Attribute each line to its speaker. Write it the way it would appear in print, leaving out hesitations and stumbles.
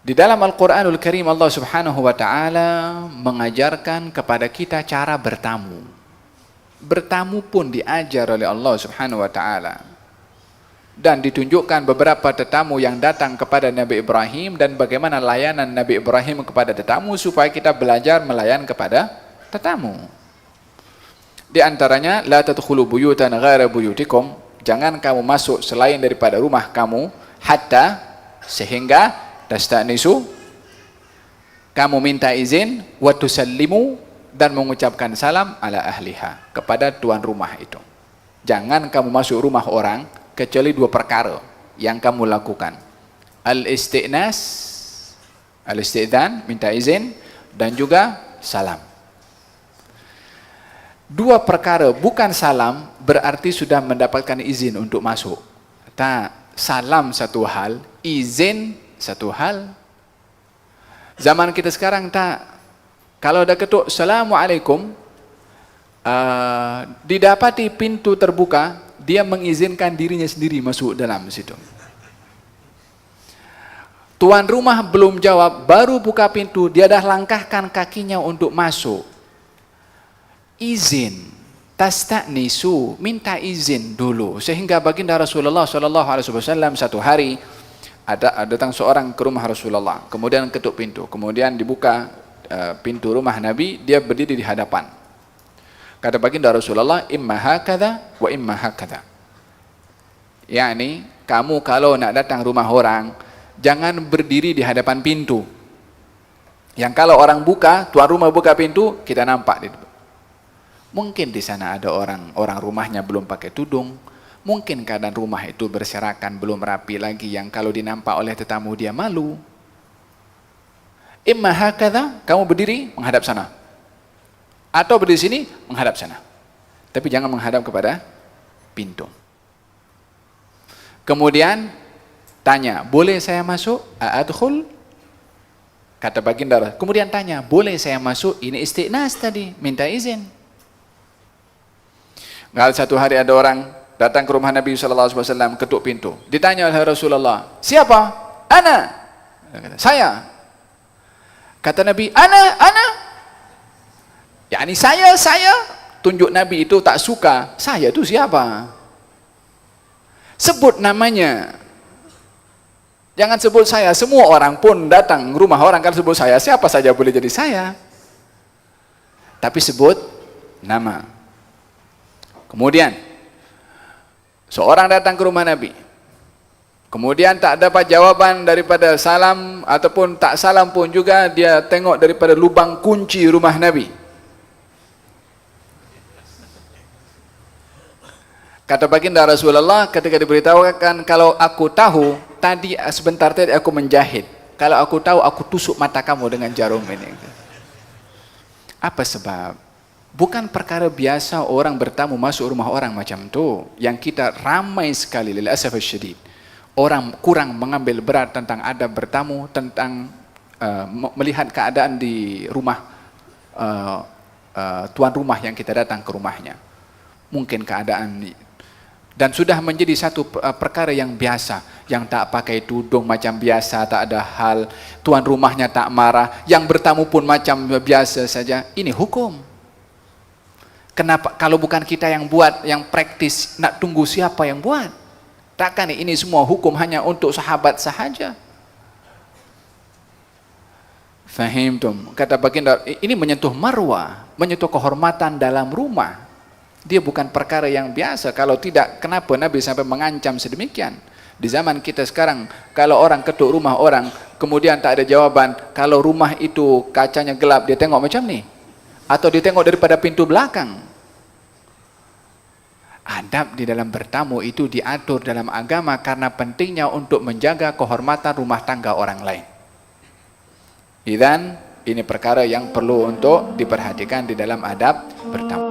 Speaker 1: Di dalam Al-Quranul Karim Allah Subhanahu wa Ta'ala mengajarkan kepada kita cara bertamu. Bertamu pun diajar oleh Allah Subhanahu wa Ta'ala. Dan ditunjukkan beberapa tetamu yang datang kepada Nabi Ibrahim dan bagaimana layanan Nabi Ibrahim kepada tetamu supaya kita belajar melayan kepada tetamu. Di antaranya, la tadkhulu buyutan ghaira buyutikum, jangan kamu masuk selain daripada rumah kamu, hatta sehingga tastanisu, kamu minta izin, wa tusallimu, dan mengucapkan salam ala ahliha, kepada tuan rumah itu. Jangan kamu masuk rumah orang kecuali dua perkara yang kamu lakukan: al-isti'nas, al-isti'dzan, minta izin, dan juga salam. Dua perkara, bukan salam berarti sudah mendapatkan izin untuk masuk. Tak, salam satu hal, izin satu hal. Zaman kita sekarang tak, kalau ada ketuk Assalamualaikum, didapati pintu terbuka, dia mengizinkan dirinya sendiri masuk dalam situ. Tuan rumah belum jawab, baru buka pintu, dia dah langkahkan kakinya untuk masuk. Izin, tastanisu, minta izin dulu. Sehingga baginda Rasulullah SAW satu hari datang seorang ke rumah Rasulullah, kemudian ketuk pintu, kemudian dibuka pintu rumah Nabi, dia berdiri di hadapan. Kata baginda Rasulullah, imma hakadha wa imma hakadha. Yani, kamu kalau nak datang rumah orang, jangan berdiri di hadapan pintu. Yang kalau orang buka, tuan rumah buka pintu, kita nampak di depan. Mungkin di sana ada orang rumahnya belum pakai tudung, mungkin keadaan rumah itu berserakan, belum rapi lagi, yang kalau dinampak oleh tetamu dia malu. Imma hakadha, kamu berdiri menghadap sana, atau berdiri sini menghadap sana, tapi jangan menghadap kepada pintu. Kemudian tanya, boleh saya masuk? A'adkhul? Kata baginda, kemudian tanya, boleh saya masuk? Ini istiqnas tadi, minta izin. Ngal satu hari ada orang datang ke rumah Nabi SAW, ketuk pintu. Ditanya oleh Rasulullah, siapa? Ana. Saya. Kata Nabi, ana. Yani saya. Tunjuk Nabi itu tak suka. Saya itu siapa? Sebut namanya. Jangan sebut saya. Semua orang pun datang rumah orang kan sebut saya. Siapa saja boleh jadi saya. Tapi sebut nama. Kemudian seorang datang ke rumah Nabi, kemudian tak dapat jawaban daripada salam, ataupun tak salam pun juga, dia tengok daripada lubang kunci rumah Nabi. Kata baginda Rasulullah ketika diberitahukan, kalau aku tahu tadi, sebentar tadi aku menjahit, kalau aku tahu aku tusuk mata kamu dengan jarum ini. Apa sebab? Bukan perkara biasa orang bertamu masuk rumah orang macam tu. Yang kita ramai sekali, lil asaf syadid, orang kurang mengambil berat tentang adab bertamu, tentang melihat keadaan di rumah tuan rumah yang kita datang ke rumahnya. Mungkin keadaan, dan sudah menjadi satu perkara yang biasa, yang tak pakai tudung macam biasa, tak ada hal, tuan rumahnya tak marah, yang bertamu pun macam biasa saja. Ini hukum. Kenapa kalau bukan kita yang buat, yang praktis, nak tunggu siapa yang buat? Takkan ini semua hukum hanya untuk sahabat sahaja? Fahimtum? Kata baginda, ini menyentuh marwah, menyentuh kehormatan dalam rumah. Dia bukan perkara yang biasa. Kalau tidak, kenapa Nabi sampai mengancam sedemikian? Di zaman kita sekarang, kalau orang ketuk rumah orang, kemudian tak ada jawaban, kalau rumah itu kacanya gelap, dia tengok macam ni, atau dia tengok daripada pintu belakang. Adab di dalam bertamu itu diatur dalam agama karena pentingnya untuk menjaga kehormatan rumah tangga orang lain. Dan ini perkara yang perlu untuk diperhatikan di dalam adab bertamu.